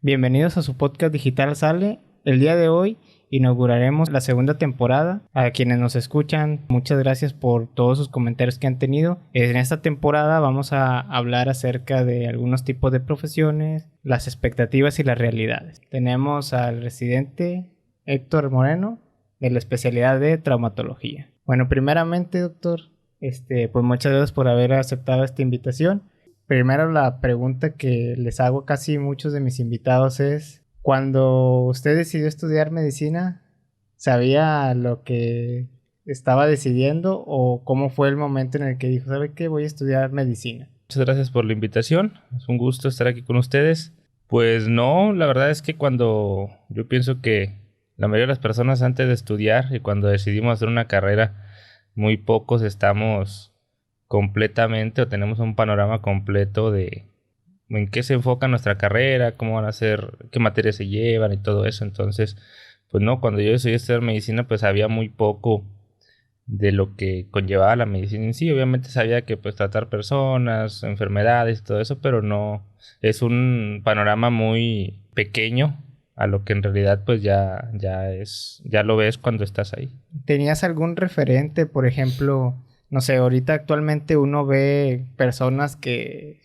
Bienvenidos a su podcast Digital Sale. El día de hoy inauguraremos la segunda temporada. A quienes nos escuchan, muchas gracias por todos sus comentarios que han tenido. En esta temporada vamos a hablar acerca de algunos tipos de profesiones, las expectativas y las realidades. Tenemos al residente Héctor Moreno de la especialidad de traumatología. Bueno, primeramente, doctor, pues muchas gracias por haber aceptado esta invitación. Primero, la pregunta que les hago a casi muchos de mis invitados es, cuando usted decidió estudiar medicina, ¿sabía lo que estaba decidiendo o cómo fue el momento en el que dijo, ¿sabe qué? Voy a estudiar medicina. Muchas gracias por la invitación. Es un gusto estar aquí con ustedes. Pues no, la verdad es que cuando yo pienso que la mayoría de las personas antes de estudiar y cuando decidimos hacer una carrera, muy pocos estamos completamente o tenemos un panorama completo de en qué se enfoca nuestra carrera, cómo van a ser, qué materias se llevan y todo eso. Entonces, pues no, cuando yo decidí estudiar medicina, pues había muy poco de lo que conllevaba la medicina en sí. Obviamente sabía que pues tratar personas, enfermedades y todo eso, pero no es un panorama muy pequeño a lo que en realidad pues ya lo ves cuando estás ahí. ¿Tenías algún referente, por ejemplo, no sé, ahorita actualmente uno ve personas que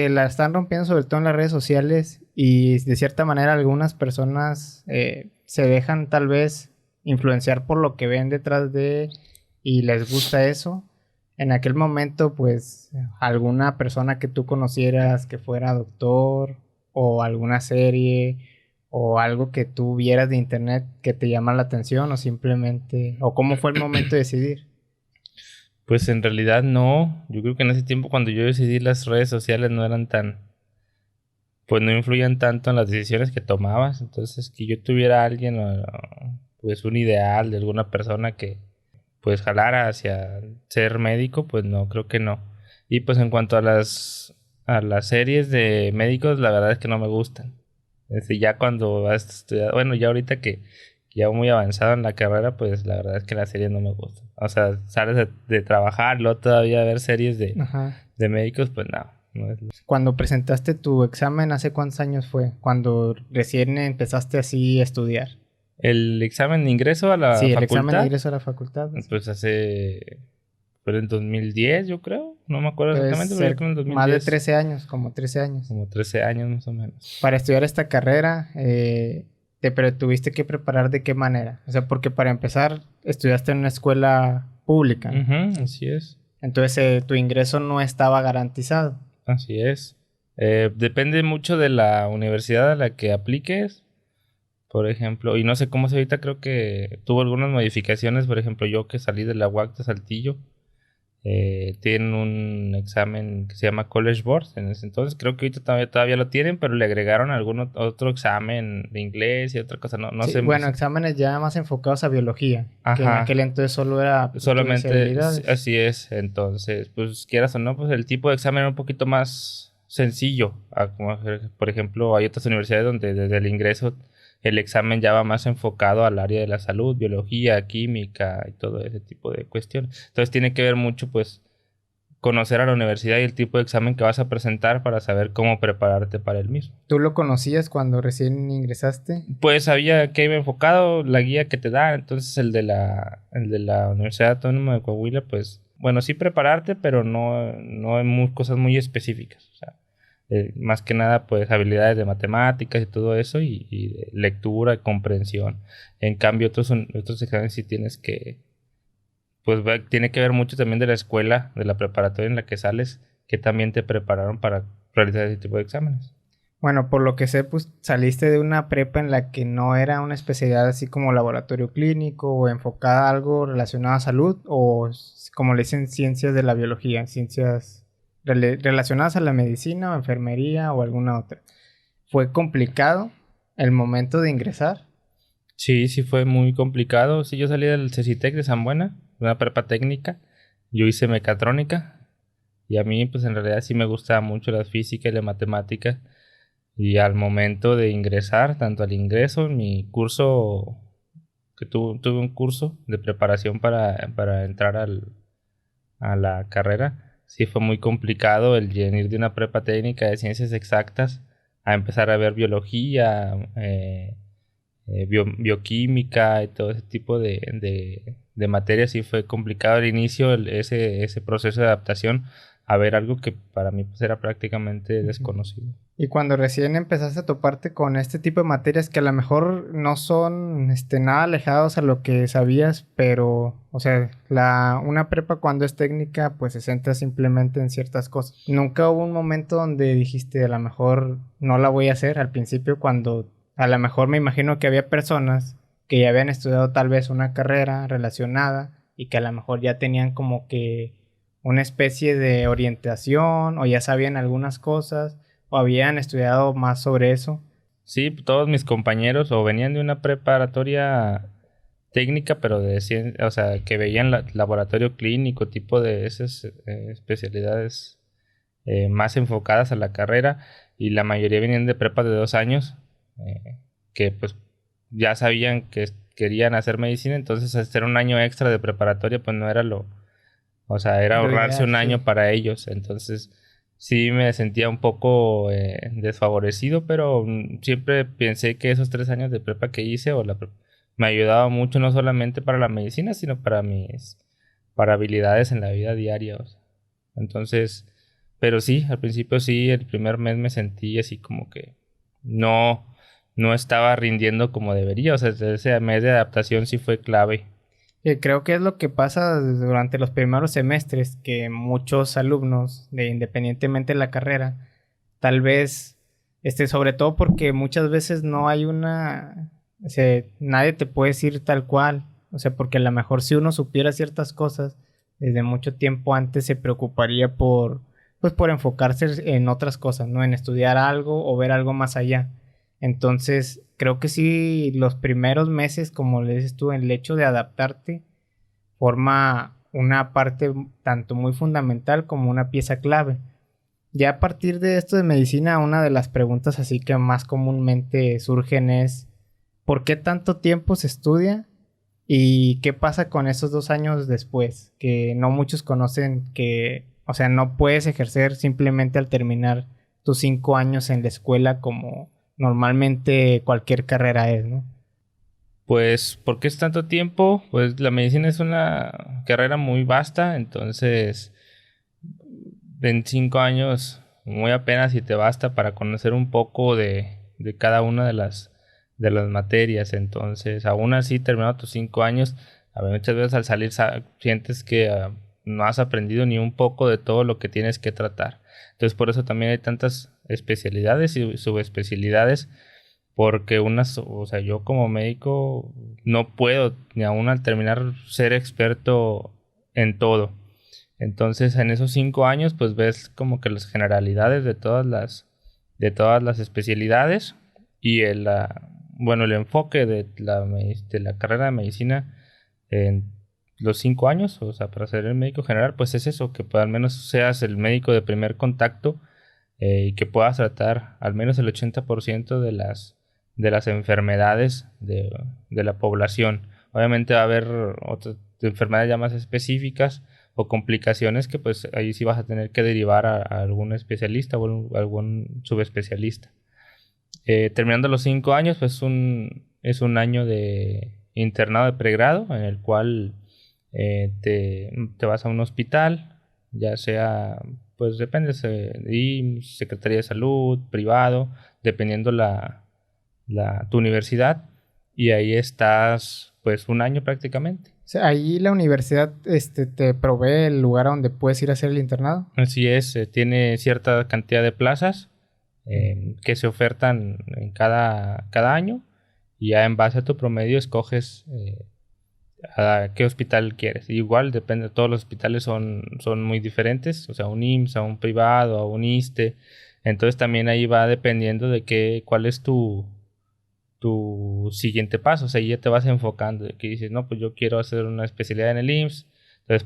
la están rompiendo sobre todo en las redes sociales y de cierta manera algunas personas se dejan tal vez influenciar por lo que ven detrás de y les gusta eso? En aquel momento, pues, alguna persona que tú conocieras que fuera doctor o alguna serie o algo que tú vieras de internet que te llama la atención o simplemente, o cómo fue el momento de decidir. Pues en realidad no, yo creo que en ese tiempo cuando yo decidí las redes sociales no eran tan, pues no influían tanto en las decisiones que tomabas. Entonces que yo tuviera a alguien pues un ideal de alguna persona que pues jalara hacia ser médico, pues no, creo que no. Y pues en cuanto a las series de médicos, la verdad es que no me gustan. Es decir, ya cuando has estudiado, bueno, ya ahorita que ya muy avanzado en la carrera, pues la verdad es que las series no me gustan. O sea, sales de trabajar, luego todavía ver series Ajá. de médicos, pues no, no es. Cuando presentaste tu examen, ¿hace cuántos años fue? Cuando recién empezaste así a estudiar. El examen de ingreso a la Sí, el examen de facultad, ingreso a la facultad. Sí. pues fue en 2010, yo creo. No me acuerdo Entonces, exactamente, pero yo creo en más de 2010. 13 años, como 13 años. Como 13 años más o menos. Para estudiar esta carrera, pero tuviste que preparar de qué manera. O sea, porque para empezar, estudiaste en una escuela pública, ¿no? Así es. Entonces, tu ingreso no estaba garantizado. Así es. Depende mucho de la universidad a la que apliques. Por ejemplo, y no sé cómo se ahorita, creo que tuvo algunas modificaciones. Por ejemplo, yo que salí de la UAC de Saltillo, tienen un examen que se llama College Board en ese entonces. Creo que ahorita todavía lo tienen, pero le agregaron algún otro examen de inglés y otra cosa. No Sí, sé. bueno, exámenes ya más enfocados a biología, que en aquel Ajá. entonces solo era aptitudes y Solamente habilidades. así es. Entonces, pues quieras o no, pues el tipo de examen era un poquito más sencillo. Por ejemplo, hay otras universidades donde desde el ingreso el examen ya va más enfocado al área de la salud, biología, química y todo ese tipo de cuestiones. Entonces tiene que ver mucho, pues, conocer a la universidad y el tipo de examen que vas a presentar para saber cómo prepararte para el mismo. ¿Tú lo conocías cuando recién ingresaste? Pues sabía que iba enfocado, la guía que te dan, entonces el de la Universidad Autónoma de Coahuila, pues, bueno, sí prepararte, pero no en cosas muy específicas. O sea, más que nada, pues, habilidades de matemáticas y todo eso, y de lectura y comprensión. En cambio, otros exámenes sí tienes que, pues, tiene que ver mucho también de la escuela, de la preparatoria en la que sales, que también te prepararon para realizar ese tipo de exámenes. Bueno, por lo que sé, pues saliste de una prepa en la que no era una especialidad así como laboratorio clínico o enfocada a algo relacionado a salud o como le dicen ciencias de la biología, ciencias relacionadas a la medicina o enfermería o alguna otra. ¿Fue complicado el momento de ingresar? Sí, sí fue muy complicado. Sí, yo salí del CECITEC de San Buena, una prepa técnica. Yo hice mecatrónica y a mí pues en realidad sí me gustaba mucho la física y la matemática. Y al momento de ingresar, tanto al ingreso, en mi curso, tuve un curso de preparación para entrar a la carrera, sí fue muy complicado el venir de una prepa técnica de ciencias exactas a empezar a ver biología, bioquímica y todo ese tipo de materias. Sí fue complicado al inicio ese proceso de adaptación a ver algo que para mí pues era prácticamente desconocido. Y cuando recién empezaste a toparte con este tipo de materias que a lo mejor no son nada alejados a lo que sabías, pero, o sea, una prepa cuando es técnica, pues se centra simplemente en ciertas cosas. Nunca hubo un momento donde dijiste, a lo mejor no la voy a hacer al principio, cuando a lo mejor me imagino que había personas que ya habían estudiado tal vez una carrera relacionada y que a lo mejor ya tenían como que una especie de orientación o ya sabían algunas cosas o habían estudiado más sobre eso. Sí, todos mis compañeros o venían de una preparatoria técnica, pero de ciencia, o sea, que veían laboratorio clínico, tipo de esas especialidades más enfocadas a la carrera, y la mayoría venían de prepa de 2 años, que pues ya sabían que querían hacer medicina, entonces hacer un año extra de preparatoria pues no era o sea, era Lo ahorrarse ideal, un año sí. para ellos. Entonces sí me sentía un poco desfavorecido, pero siempre pensé que esos 3 años de prepa que hice me ayudaba mucho, no solamente para la medicina, sino para habilidades en la vida diaria. O sea. Entonces, pero sí, al principio sí, el primer mes me sentí así como que no, no estaba rindiendo como debería. O sea, ese mes de adaptación sí fue clave. Creo que es lo que pasa durante los primeros semestres, que muchos alumnos, independientemente de la carrera, tal vez, sobre todo porque muchas veces no hay o sea, nadie te puede decir tal cual, o sea, porque a lo mejor si uno supiera ciertas cosas, desde mucho tiempo antes se preocuparía pues por enfocarse en otras cosas, ¿no? En estudiar algo o ver algo más allá. Entonces, creo que sí, los primeros meses, como le dices tú, el hecho de adaptarte forma una parte tanto muy fundamental como una pieza clave. Ya a partir de esto de medicina, una de las preguntas así que más comúnmente surgen es ¿por qué tanto tiempo se estudia? ¿Y qué pasa con esos 2 años después? Que no muchos conocen que, o sea, no puedes ejercer simplemente al terminar tus 5 años en la escuela como normalmente cualquier carrera es, ¿no? Pues, ¿por qué es tanto tiempo? Pues la medicina es una carrera muy vasta, entonces en 5 años muy apenas y te basta para conocer un poco de cada una de las materias. Entonces, aún así, terminado tus 5 años, a ver, muchas veces al salir sientes que no has aprendido ni un poco de todo lo que tienes que tratar. Entonces, por eso también hay tantas especialidades y subespecialidades, porque o sea, yo como médico no puedo ni aún al terminar ser experto en todo. Entonces, en esos 5 años, pues ves como que las generalidades de todas las especialidades y bueno, el enfoque de la carrera de medicina en los 5 años, o sea, para ser el médico general, pues es eso, que al menos seas el médico de primer contacto, y que puedas tratar al menos el 80% de las enfermedades de la población. Obviamente va a haber otras enfermedades ya más específicas o complicaciones que pues ahí sí vas a tener que derivar a algún especialista o algún subespecialista. Terminando los 5 años, pues es un año de internado de pregrado en el cual te vas a un hospital, ya sea, pues depende, IMSS, Secretaría de Salud, privado, dependiendo tu universidad, y ahí estás pues un año prácticamente. O sea, ahí la universidad te provee el lugar a donde puedes ir a hacer el internado. Así es, tiene cierta cantidad de plazas que se ofertan en cada año, y ya en base a tu promedio escoges a qué hospital quieres. Igual depende, todos los hospitales son muy diferentes, o sea, un IMSS, a un privado, a un ISSSTE. Entonces también ahí va dependiendo de cuál es tu siguiente paso. O sea, ahí ya te vas enfocando, de que dices, no, pues yo quiero hacer una especialidad en el IMSS. Entonces,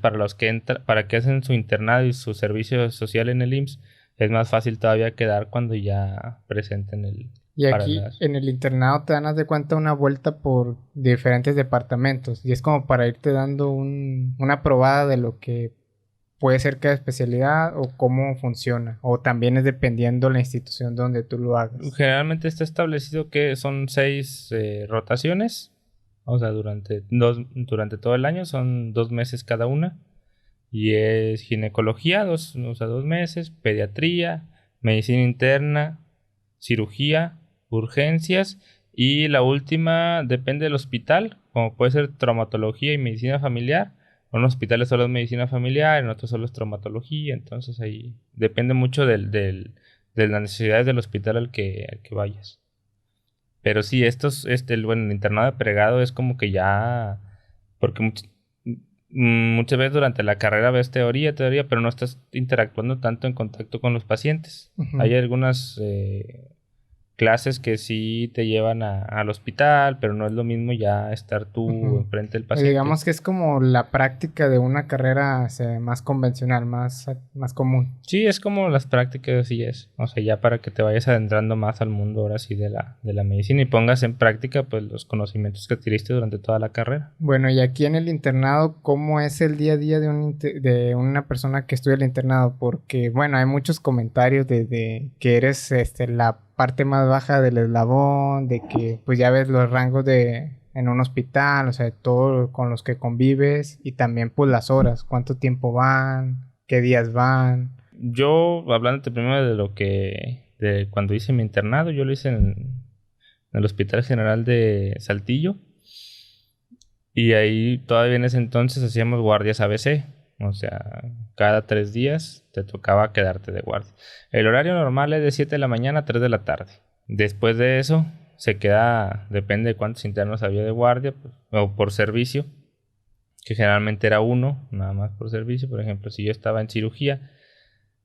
para que hacen su internado y su servicio social en el IMSS, es más fácil todavía quedar cuando ya presenten Y para aquí en el internado te dan, haz de cuenta, una vuelta por diferentes departamentos. Y es como para irte dando una probada de lo que puede ser cada especialidad o cómo funciona? O también es dependiendo la institución donde tú lo hagas. Generalmente está establecido que son 6 rotaciones. O sea, durante todo el año son 2 meses cada una. Y es ginecología, 2 meses, pediatría, medicina interna, cirugía, urgencias. Y la última depende del hospital, como puede ser traumatología y medicina familiar. En unos hospitales solo es medicina familiar, en otros solo es traumatología. Entonces ahí depende mucho de las necesidades del hospital al que vayas. Pero sí, el internado de pregado es como que ya, porque muchas veces durante la carrera ves teoría, pero no estás interactuando tanto en contacto con los pacientes. Ujú. Hay algunas clases que sí te llevan al hospital, pero no es lo mismo ya estar tú enfrente del paciente. Digamos que es como la práctica de una carrera, o sea, más convencional, más común. Sí, es como las prácticas, así es. O sea, ya para que te vayas adentrando más al mundo ahora sí de la medicina y pongas en práctica pues los conocimientos que adquiriste durante toda la carrera. Bueno, y aquí en el internado, ¿cómo es el día a día de una persona que estudia el internado? Porque, bueno, hay muchos comentarios de que eres la parte más baja del eslabón, de que pues ya ves los rangos en un hospital, o sea, todo con los que convives y también pues las horas, cuánto tiempo van, qué días van. Yo, hablándote primero de cuando hice mi internado, yo lo hice en el Hospital General de Saltillo. Y ahí todavía en ese entonces hacíamos guardias ABC. O sea, cada 3 días te tocaba quedarte de guardia. El horario normal es de 7 de la mañana a 3 de la tarde. Después de eso, se queda, depende de cuántos internos había de guardia, pues, o por servicio, que generalmente era uno, nada más por servicio. Por ejemplo, si yo estaba en cirugía,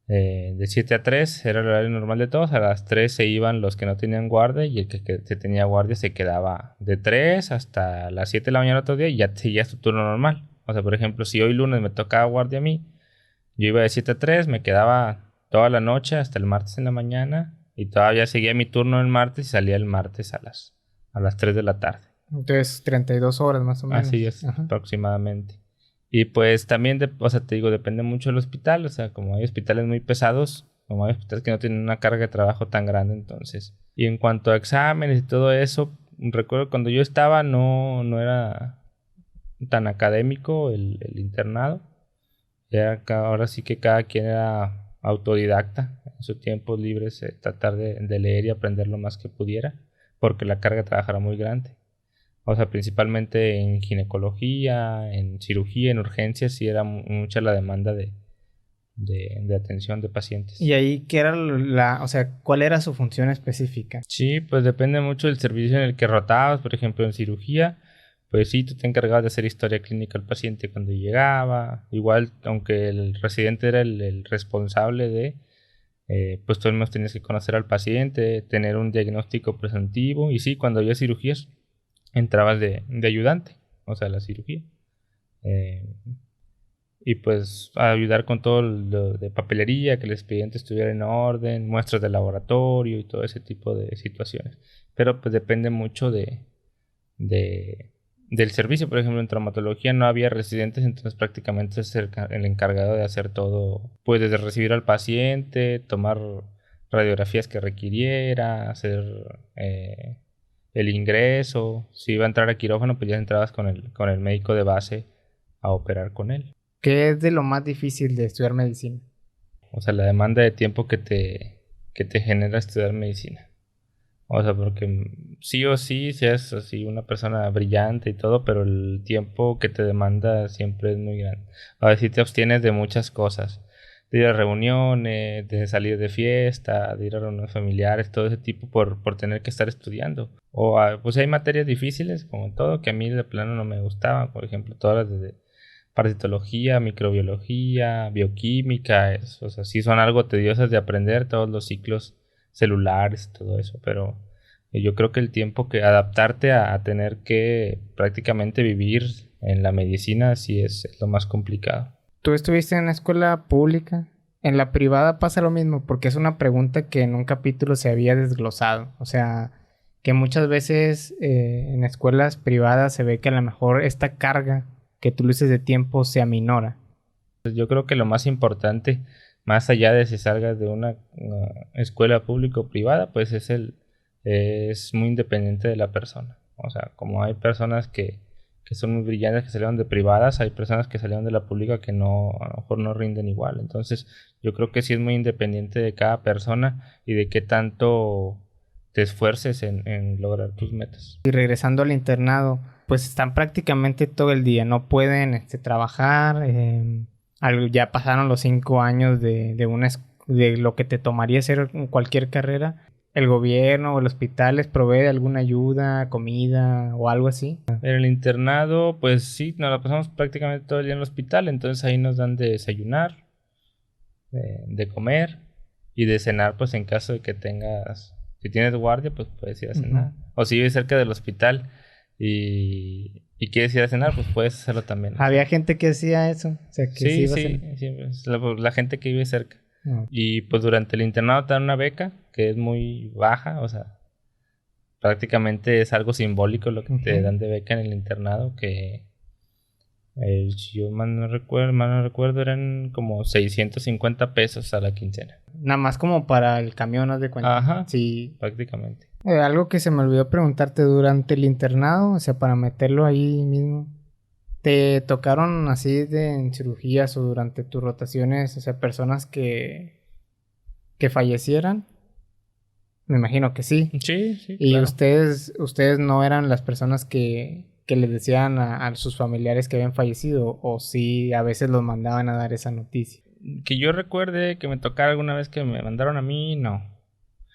de 7 a 3 era el horario normal de todos. A las 3 se iban los que no tenían guardia y el que se tenía guardia se quedaba de 3 hasta las 7 de la mañana otro día y ya seguía su turno normal. O sea, por ejemplo, si hoy lunes me tocaba guardia a mí, yo iba de 7 a 3, me quedaba toda la noche hasta el martes en la mañana y todavía seguía mi turno el martes y salía el martes a las 3 de la tarde. Entonces, 32 horas más o menos. Así es, Ajá. aproximadamente. Y pues también, o sea, te digo, depende mucho del hospital. O sea, como hay hospitales muy pesados, como hay hospitales que no tienen una carga de trabajo tan grande, entonces. Y en cuanto a exámenes y todo eso, recuerdo cuando yo estaba no era tan académico el internado. Ahora sí que cada quien era autodidacta. En sus tiempos libres, tratar de leer y aprender lo más que pudiera, porque la carga de trabajo era muy grande. O sea, principalmente en ginecología, en cirugía, en urgencias, sí era mucha la demanda de atención de pacientes. Y ahí, ¿qué era o sea, cuál era su función específica? Sí, pues depende mucho del servicio en el que rotabas. Por ejemplo, en cirugía, pues sí, tú te encargabas de hacer historia clínica al paciente cuando llegaba. Igual, aunque el residente era el responsable pues tú mismo tenías que conocer al paciente, tener un diagnóstico presuntivo. Y sí, cuando había cirugías, entrabas de ayudante, o sea, la cirugía. Eh, y pues a ayudar con todo lo de papelería, que el expediente estuviera en orden, muestras de laboratorio y todo ese tipo de situaciones. Pero pues depende mucho de- del servicio. Por ejemplo, en traumatología no había residentes, entonces prácticamente es el encargado de hacer todo, pues desde recibir al paciente, tomar radiografías que requiriera, hacer el ingreso. Si iba a entrar a quirófano, pues ya entrabas con el médico de base a operar con él. ¿Qué es de lo más difícil de estudiar medicina? O sea, la demanda de tiempo que te genera estudiar medicina. O sea, porque sí o sí, seas así una persona brillante y todo, pero el tiempo que te demanda siempre es muy grande. A veces te abstienes de muchas cosas. De ir a reuniones, de salir de fiesta, de ir a reuniones familiares, todo ese tipo por tener que estar estudiando. O pues hay materias difíciles, como en todo, que a mí de plano no me gustaban. Por ejemplo, todas las de parasitología, microbiología, bioquímica, o sea, sí son algo tediosas de aprender, todos los ciclos celulares, todo eso, pero yo creo que el tiempo que adaptarte a tener que prácticamente vivir en la medicina sí es lo más complicado. ¿Tú estuviste en una escuela pública? En la privada pasa lo mismo, porque es una pregunta que en un capítulo se había desglosado. O sea, que muchas veces en escuelas privadas se ve que a lo mejor esta carga que tú luces de tiempo se aminora. Yo creo que lo más importante, más allá de si salgas de una escuela pública o privada, pues es muy independiente de la persona. O sea, como hay personas que son muy brillantes que salieron de privadas, hay personas que salieron de la pública que no, a lo mejor no rinden igual. Entonces, yo creo que sí es muy independiente de cada persona y de qué tanto te esfuerces en lograr tus metas. Y regresando al internado, pues están prácticamente todo el día, no pueden trabajar. Ya pasaron los 5 años de lo que te tomaría hacer cualquier carrera. ¿El gobierno o el hospital les provee alguna ayuda, comida o algo así? En el internado, pues sí, nos la pasamos prácticamente todo el día en el hospital, entonces ahí nos dan de desayunar, de comer y de cenar, pues en caso de que si tienes guardia, pues puedes ir a cenar. O si vives cerca del hospital y quieres ir a cenar, pues puedes hacerlo también. ¿Había gente que hacía eso? O sea, que sí, iba a sí, cenar. sí, pues, la gente que vive cerca. No. Y pues durante el internado te dan una beca que es muy baja, o sea, prácticamente es algo simbólico lo que te dan de beca en el internado, que si yo mal no recuerdo, eran como 650 pesos a la quincena. Nada más como para el camión, ¿no? De cuenta. Ajá, Sí. prácticamente. Algo que se me olvidó preguntarte durante el internado, o sea, para meterlo ahí mismo. ¿Te tocaron así en cirugías o durante tus rotaciones, o sea, personas que fallecieran? Me imagino que sí. Sí, sí, Y claro. ustedes no eran las personas que les decían a sus familiares que habían fallecido, o sí, a veces los mandaban a dar esa noticia. Que yo recuerde que me tocara alguna vez que me mandaron a mí, no.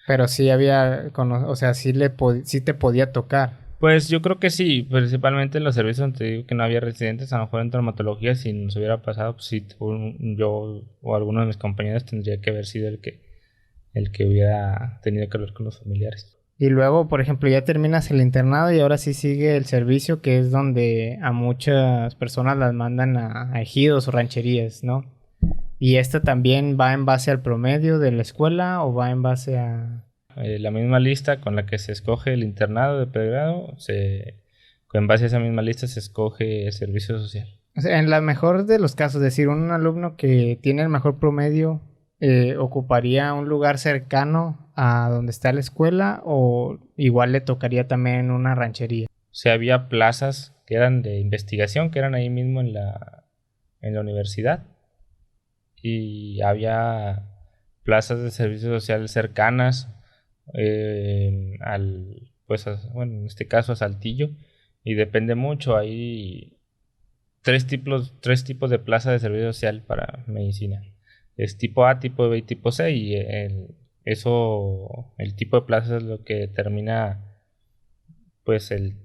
Pero sí había, o sea, sí te podía tocar. Pues yo creo que sí, principalmente en los servicios donde te digo que no había residentes, a lo mejor en traumatología, si nos hubiera pasado, pues sí, yo o alguno de mis compañeros tendría que haber sido el que hubiera tenido que hablar con los familiares. Y luego, por ejemplo, ya terminas el internado y ahora sí sigue el servicio, que es donde a muchas personas las mandan a ejidos o rancherías, ¿no? ¿Y esta también va en base al promedio de la escuela o va en base a...? La misma lista con la que se escoge el internado de pregrado, en base a esa misma lista se escoge servicio social. O sea, en la mejor de los casos, es decir, un alumno que tiene el mejor promedio ocuparía un lugar cercano a donde está la escuela, o igual le tocaría también una ranchería. O sea, había plazas que eran de investigación, que eran ahí mismo en la universidad, y había plazas de servicio social cercanas bueno, en este caso a Saltillo, y depende mucho. Hay tres tipos de plaza de servicio social para medicina. Es tipo A, tipo B y tipo C, y el tipo de plaza es lo que determina pues el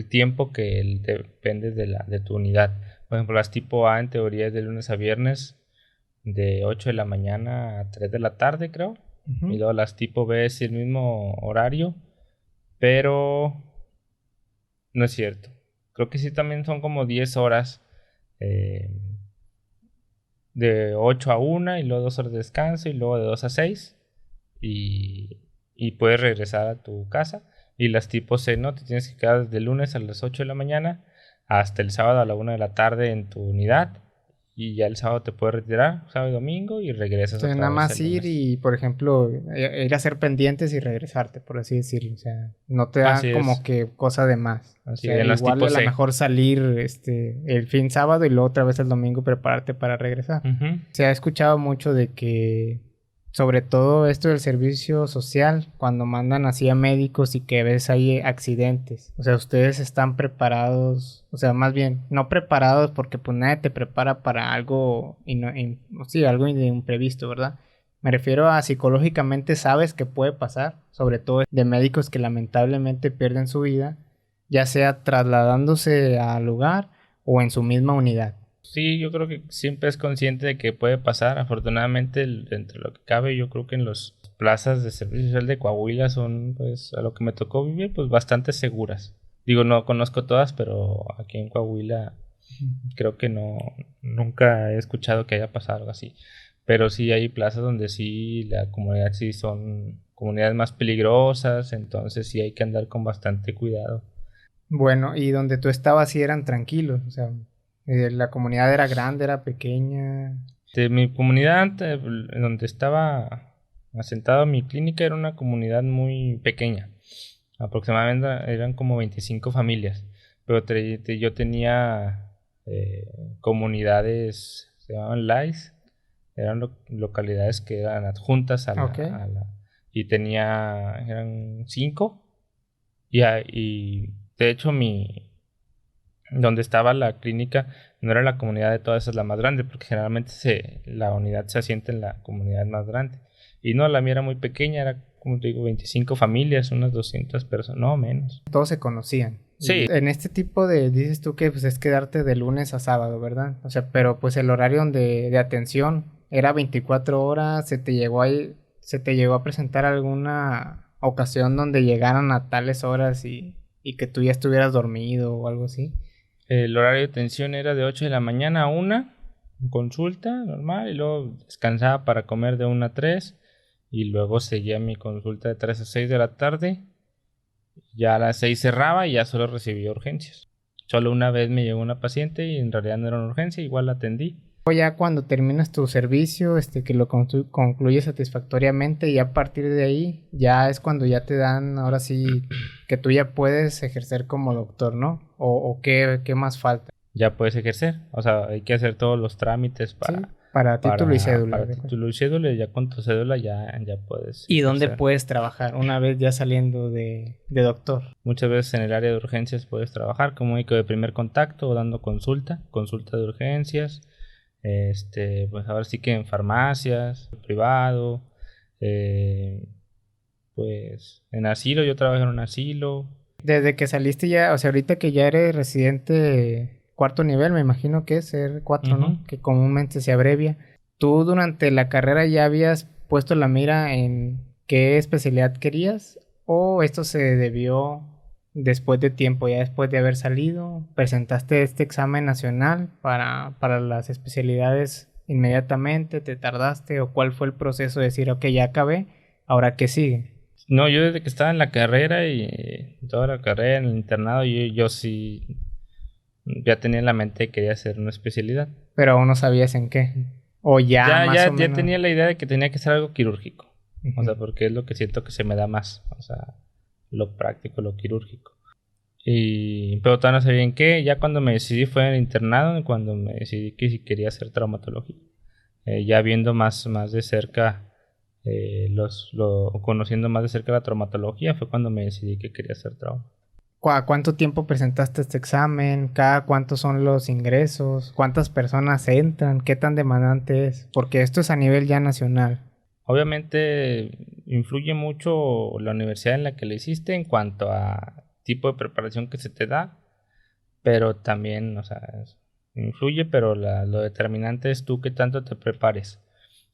tiempo que depende de tu unidad. Por ejemplo, las tipo A en teoría es de lunes a viernes de 8 de la mañana a 3 de la tarde, creo. Y luego las tipo B es el mismo horario, pero no es cierto. Creo que sí también son como 10 horas de 8 a 1 y luego 2 horas de descanso y luego de 2 a 6 y puedes regresar a tu casa. Y las tipo C, ¿no? Te tienes que quedar desde el lunes a las 8 de la mañana hasta el sábado a la 1 de la tarde en tu unidad. Y ya el sábado te puedes retirar, sábado y domingo, y regresas Entonces, otra nada vez más el ir lunes. y, por ejemplo, ir a hacer pendientes y regresarte, por así decirlo. O sea, no te da Así como es. que cosa de más. O Así sea, en las igual tipo a lo C. mejor salir el fin sábado y luego otra vez el domingo prepararte para regresar. Ujú. Se ha escuchado mucho de que, sobre todo esto del servicio social, cuando mandan así a médicos y que ves ahí accidentes. O sea, ustedes están preparados, o sea, más bien, no preparados porque pues nadie te prepara para algo, sí, algo imprevisto, ¿verdad? Me refiero a psicológicamente sabes que puede pasar, sobre todo de médicos que lamentablemente pierden su vida, ya sea trasladándose al lugar o en su misma unidad. Sí, yo creo que siempre es consciente de que puede pasar. Afortunadamente, dentro de lo que cabe, yo creo que en las plazas de servicio social de Coahuila son, pues, a lo que me tocó vivir, pues, bastante seguras. Digo, no conozco todas, pero aquí en Coahuila creo que nunca he escuchado que haya pasado algo así. Pero sí hay plazas donde sí la comunidad sí son comunidades más peligrosas, entonces sí hay que andar con bastante cuidado. Bueno, y donde tú estabas sí eran tranquilos, o sea, ¿La comunidad era grande, era pequeña? De mi comunidad, donde estaba asentado mi clínica, era una comunidad muy pequeña. Aproximadamente eran como 25 familias. Pero yo tenía comunidades, se llamaban LAIS, eran localidades que eran adjuntas a Ok. y eran 5. Y de hecho donde estaba la clínica no era la comunidad de todas esas la más grande, porque generalmente la unidad se asienta en la comunidad más grande. Y no, la mía era muy pequeña, era como te digo, 25 familias, unas 200 personas, no menos. Todos se conocían. Sí, Y en este tipo dices tú que pues es quedarte de lunes a sábado, ¿verdad? O sea, pero pues el horario de atención era 24 horas, se te llegó a presentar alguna ocasión donde llegaran a tales horas y que tú ya estuvieras dormido o algo así. el horario de atención era de 8 de la mañana a 1, consulta normal, y luego descansaba para comer de 1 a 3, y luego seguía mi consulta de 3 a 6 de la tarde. Ya a las 6 cerraba y ya solo recibía urgencias. Solo una vez me llegó una paciente y en realidad no era una urgencia, igual la atendí. O ya cuando terminas tu servicio, que lo concluyes satisfactoriamente y a partir de ahí ya es cuando ya te dan, ahora sí, que tú ya puedes ejercer como doctor, ¿no? O qué más falta. Ya puedes ejercer. O sea, hay que hacer todos los trámites Sí, para título y cédula. para título y cédula. Y ya con tu cédula ya puedes ¿Y dónde ejercer. puedes trabajar una vez ya saliendo de doctor? Muchas veces en el área de urgencias puedes trabajar como médico de primer contacto o dando consulta de urgencias. Pues ahora sí que en farmacias, privado, pues en asilo, yo trabajo en un asilo. Desde que saliste ya, o sea, ahorita que ya eres residente cuarto nivel, me imagino que es ser 4, ¿no? Ujú. Que comúnmente se abrevia. ¿Tú durante la carrera ya habías puesto la mira en qué especialidad querías? ¿O esto se debió después de tiempo, ya después de haber salido? ¿Presentaste este examen nacional para las especialidades inmediatamente? ¿Te tardaste? ¿O cuál fue el proceso de decir, ok, ya acabé, ahora qué sigue? No, yo desde que estaba en la carrera y toda la carrera en el internado, yo sí ya tenía en la mente que quería hacer una especialidad. Pero aún no sabías en qué. O ya más o Ya menos. tenía la idea de que tenía que ser algo quirúrgico. O sea, Ujú. porque es lo que siento que se me da más. O sea, lo práctico, lo quirúrgico. Pero todavía no sabía en qué. Ya cuando me decidí fue en el internado, cuando me decidí que si quería hacer traumatología. Ya viendo más de cerca, conociendo más de cerca la traumatología, fue cuando me decidí que quería hacer trauma. ¿Cuánto tiempo presentaste este examen? ¿Cada cuántos son los ingresos? ¿Cuántas personas entran? ¿Qué tan demandante es? Porque esto es a nivel ya nacional. Obviamente influye mucho la universidad en la que le hiciste en cuanto a tipo de preparación que se te da, pero también, o sea, influye, pero lo determinante es tú qué tanto te prepares.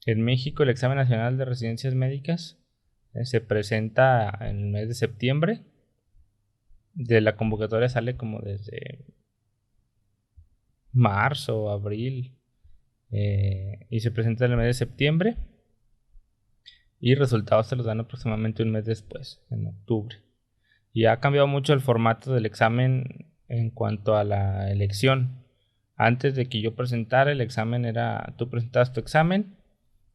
En México el examen nacional de residencias médicas se presenta en el mes de septiembre. De la convocatoria sale como desde marzo o abril, y se presenta en el mes de septiembre. Y resultados se los dan aproximadamente un mes después, en octubre. Y ha cambiado mucho el formato del examen en cuanto a la elección. Antes de que yo presentara el examen tú presentabas tu examen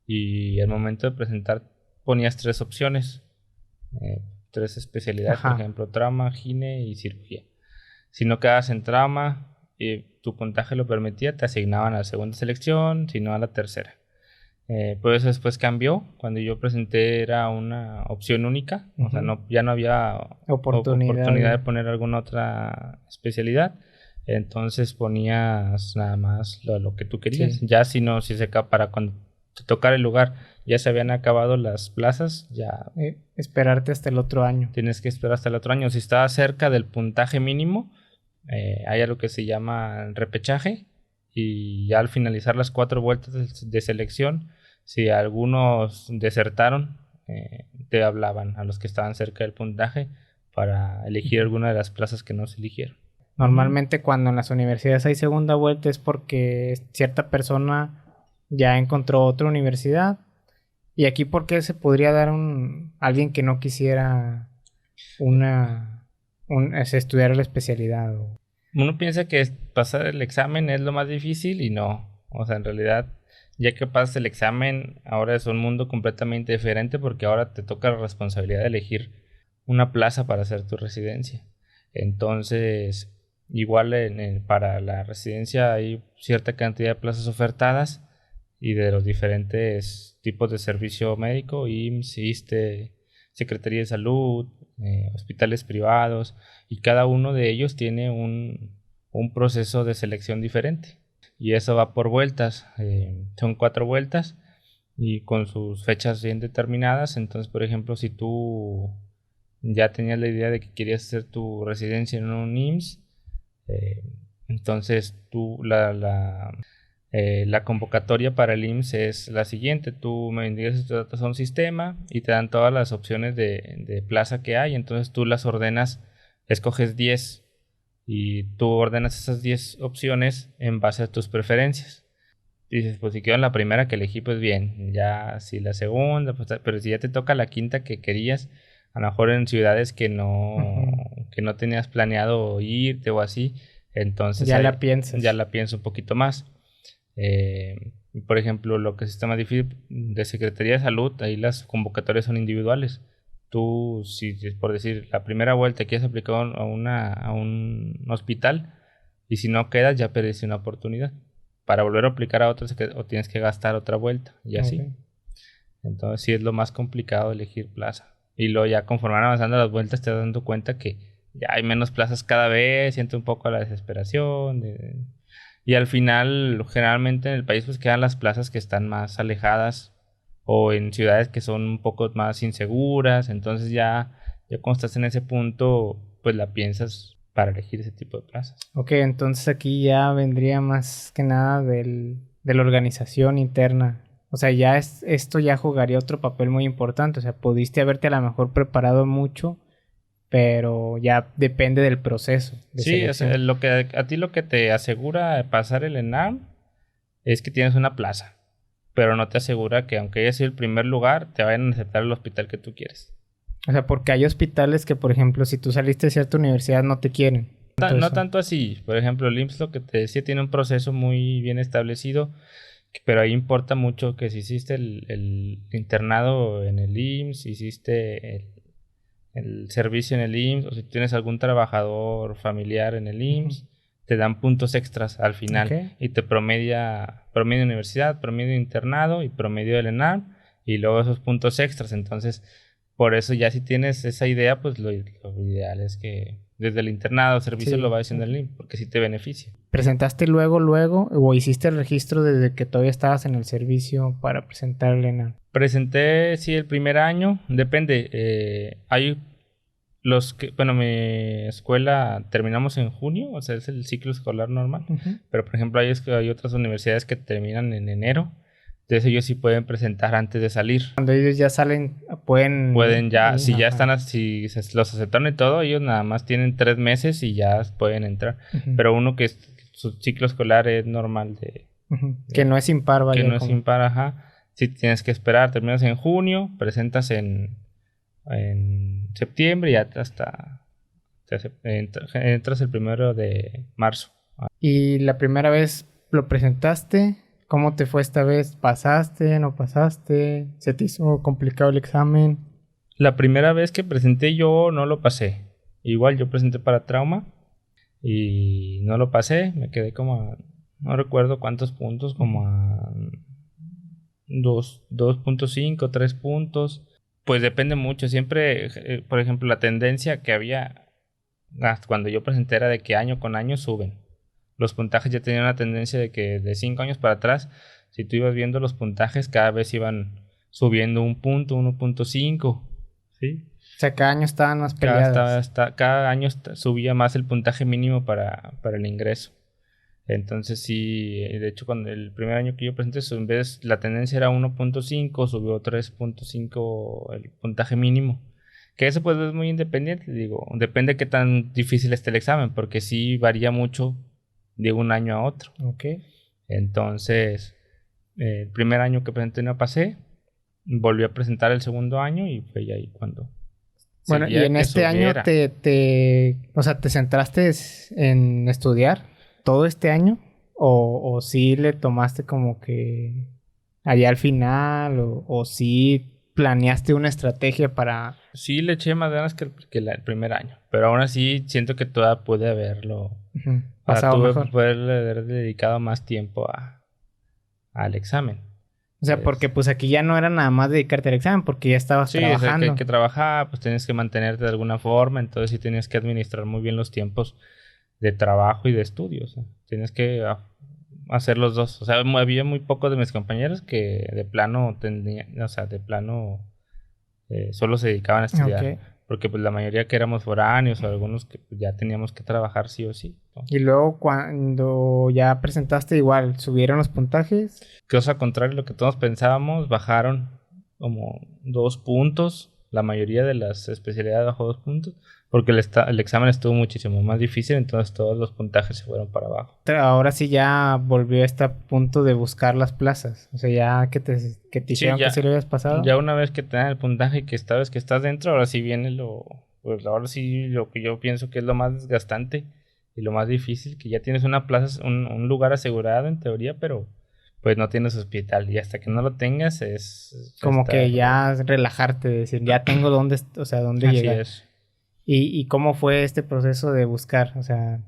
y al momento de presentar ponías 3 opciones, 3 especialidades, por Ajá. ejemplo, trauma, gine y cirugía. Si no quedabas en trauma y tu puntaje lo permitía, te asignaban a la segunda selección, si no a la tercera. Pues eso después cambió. Cuando yo presenté era una opción única. O sea, ya no había oportunidad de Oportunidad. poner alguna otra especialidad. Entonces ponías nada más lo que tú querías. Sí. Ya si se acaba para cuando te tocara el lugar, ya se habían acabado las plazas, ya Esperarte hasta el otro año. tienes que esperar hasta el otro año. Si estaba cerca del puntaje mínimo, hay algo que se llama repechaje. Y ya al finalizar las 4 vueltas de selección, si algunos desertaron, te hablaban a los que estaban cerca del puntaje para elegir alguna de las plazas que no se eligieron. Normalmente cuando en las universidades hay segunda vuelta es porque cierta persona ya encontró otra universidad. Y aquí, ¿por qué se podría dar alguien que no quisiera estudiar la especialidad? Uno piensa que pasar el examen es lo más difícil y no. O sea, en realidad, ya que pasas el examen, ahora es un mundo completamente diferente porque ahora te toca la responsabilidad de elegir una plaza para hacer tu residencia. Entonces, igual para la residencia hay cierta cantidad de plazas ofertadas y de los diferentes tipos de servicio médico, IMSS, ISSSTE, Secretaría de Salud, hospitales privados, y cada uno de ellos tiene un proceso de selección diferente. Y eso va por vueltas, son 4 vueltas y con sus fechas bien determinadas. Entonces, por ejemplo, si tú ya tenías la idea de que querías hacer tu residencia en un IMSS, eh, entonces la convocatoria para el IMSS es la siguiente: tú me ingresas tus datos a un sistema y te dan todas las opciones de plaza que hay. Entonces tú las ordenas, escoges 10 y tú ordenas esas 10 opciones en base a tus preferencias. Dices, pues si quedó en la primera que elegí, pues bien. Ya si la segunda, pues, pero si ya te toca la quinta que querías, a lo mejor en ciudades que no tenías planeado irte o así, entonces Ya ahí la piensas. ya la pienso un poquito más. Por ejemplo, lo que es sistema de Secretaría de Salud, ahí las convocatorias son individuales. Tú, si por decir la primera vuelta quieres aplicar a un hospital y si no quedas, ya perdiste una oportunidad. Para volver a aplicar a otro o tienes que gastar otra vuelta y así. Ok. Entonces sí es lo más complicado elegir plaza. Y luego ya conforme van avanzando las vueltas te das dando cuenta que ya hay menos plazas cada vez, siento un poco la desesperación. Y al final, generalmente en el país pues quedan las plazas que están más alejadas o en ciudades que son un poco más inseguras. Entonces ya cuando estás en ese punto, pues la piensas para elegir ese tipo de plazas. Ok, entonces aquí ya vendría más que nada de la organización interna. O sea, esto ya jugaría otro papel muy importante. O sea, pudiste haberte a lo mejor preparado mucho, pero ya depende del proceso de Sí, o sea, selección. a ti lo que te asegura pasar el ENARM es que tienes una plaza, pero no te asegura que aunque hayas sido el primer lugar, te vayan a aceptar el hospital que tú quieres. O sea, porque hay hospitales que, por ejemplo, si tú saliste de cierta universidad no te quieren. No Entonces, tanto así. Por ejemplo, el IMSS, lo que te decía, tiene un proceso muy bien establecido, pero ahí importa mucho que si hiciste el internado en el IMSS, si hiciste el servicio en el IMSS, o si tienes algún trabajador familiar en el IMSS, te dan puntos extras al final. ok. Y te promedio de universidad, promedio de internado y promedio del ENARM, y luego esos puntos extras. Entonces, por eso ya si tienes esa idea, pues lo ideal es que desde el internado o servicio lo Sí. vayas haciendo el IMSS, porque sí te beneficia. ¿Presentaste luego, o hiciste el registro desde que todavía estabas en el servicio para presentar el ENAM? Presenté, sí, el primer año, depende. Hay bueno, mi escuela terminamos en junio, o sea, es el ciclo escolar normal. Pero, por ejemplo, hay otras universidades que terminan en enero. Entonces, ellos sí pueden presentar antes de salir. Cuando ellos ya salen, Pueden ya, si ya Ajá. están, si los aceptaron y todo, ellos nada más tienen 3 meses y ya pueden entrar. Pero uno su ciclo escolar es normal Que no es impar, que vaya. no es impar, ajá. Si tienes que esperar, terminas en junio, presentas en septiembre y ya entras el 1 de marzo. Y la primera vez lo presentaste, ¿cómo te fue esta vez? ¿Pasaste? ¿No pasaste? ¿Se te hizo complicado el examen? La primera vez que presenté yo no lo pasé. Igual yo presenté para trauma y no lo pasé. Me quedé no recuerdo cuántos puntos, como a 2.5, 3 puntos. Pues depende mucho. Siempre, por ejemplo, la tendencia que había cuando yo presenté era de que año con año suben. Los puntajes ya tenían una tendencia de que de 5 años para atrás, si tú ibas viendo los puntajes, cada vez iban subiendo 1 punto, 1.5. ¿Sí? O sea, cada año estaban más peleadas. Cada año subía más el puntaje mínimo para el ingreso. Entonces sí, de hecho cuando el primer año que yo presenté, en vez la tendencia era 1.5, subió 3.5 el puntaje mínimo. Que eso pues es muy independiente, digo, depende de qué tan difícil esté el examen, porque sí varía mucho de un año a otro. Ok. Entonces, el primer año que presenté no pasé, volví a presentar el segundo año y fue ahí cuando Bueno, y en este año o sea, ¿te centraste en estudiar todo este año? ¿O sí le tomaste como que allá al final? ¿O sí planeaste una estrategia para...? Sí le eché más ganas que el primer año. Pero aún así siento que todavía pude haberlo... pasado mejor. Poderle haber dedicado más tiempo al examen. O sea, porque pues aquí ya no era nada más dedicarte al examen, porque ya estabas trabajando. Sí, o sea, que hay que trabajar, pues tienes que mantenerte de alguna forma, entonces sí tienes que administrar muy bien los tiempos de trabajo y de estudio. O sea, tienes que hacer los dos. O sea, había muy pocos de mis compañeros que de plano solo se dedicaban a estudiar. Okay. Porque pues la mayoría que éramos foráneos o algunos que pues, ya teníamos que trabajar sí o sí, ¿no? Y luego cuando ya presentaste igual, ¿subieron los puntajes? Cosa contraria a lo que todos pensábamos, bajaron como 2 puntos. La mayoría de las especialidades bajó 2 puntos. Porque el examen estuvo muchísimo más difícil, entonces todos los puntajes se fueron para abajo. Ahora sí ya volvió a este punto de buscar las plazas. O sea, ya que te dijeron que sí lo habías pasado. Ya una vez que te dan el puntaje y que sabes que estás dentro, ahora sí viene ahora sí lo que yo pienso que es lo más desgastante y lo más difícil, que ya tienes una plaza, un lugar asegurado en teoría, pero pues no tienes hospital y hasta que no lo tengas es... Como que ya relajarte, decir, ya tengo dónde llegar. Así es. ¿Y cómo fue este proceso de buscar? O sea,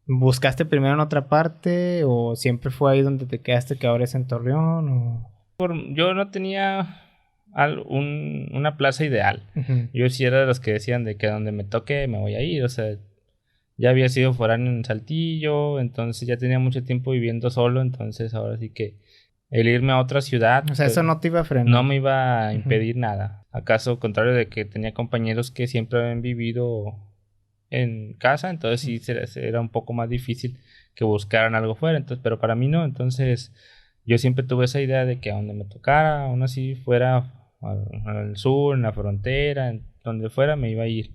¿buscaste primero en otra parte o siempre fue ahí donde te quedaste que ahora es en Torreón? Yo no tenía una plaza ideal. Yo sí era de los que decían de que donde me toque me voy a ir. O sea, ya había sido foráneo en Saltillo, entonces ya tenía mucho tiempo viviendo solo, entonces ahora sí que el irme a otra ciudad... O sea, eso no te iba a frenar. No me iba a impedir nada. Acaso contrario de que tenía compañeros que siempre habían vivido en casa, entonces sí era un poco más difícil que buscaran algo fuera, entonces, pero para mí no, entonces yo siempre tuve esa idea de que a donde me tocara, aún así fuera al sur, en la frontera, en donde fuera me iba a ir.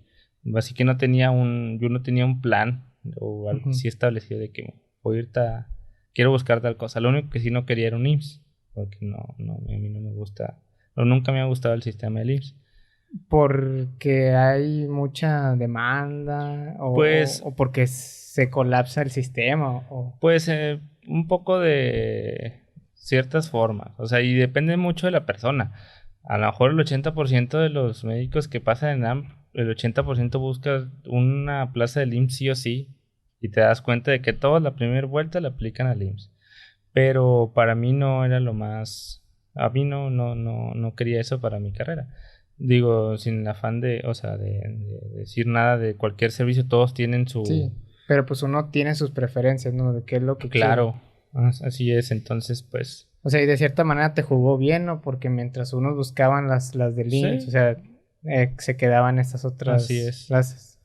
Así que yo no tenía un plan o algo así establecido de que quiero buscar tal cosa. Lo único que sí no quería era un IMSS, porque a mí no me gusta, o nunca me ha gustado el sistema del IMSS. ¿Porque hay mucha demanda o porque se colapsa el sistema? Pues un poco de ciertas formas, o sea, y depende mucho de la persona. A lo mejor el 80% de los médicos que pasan en AMP, el 80% busca una plaza del IMSS sí o sí, y te das cuenta de que todos la primera vuelta la aplican al IMSS. Pero para mí no era lo más... A mí no quería eso para mi carrera. Digo, sin afán de decir nada de cualquier servicio, todos tienen su... Sí, pero pues uno tiene sus preferencias, ¿no? De qué es lo que Claro, así es, entonces pues... O sea, y de cierta manera te jugó bien, ¿no? Porque mientras unos buscaban las del IMSS, sí. O sea, se quedaban estas otras Así es. clases.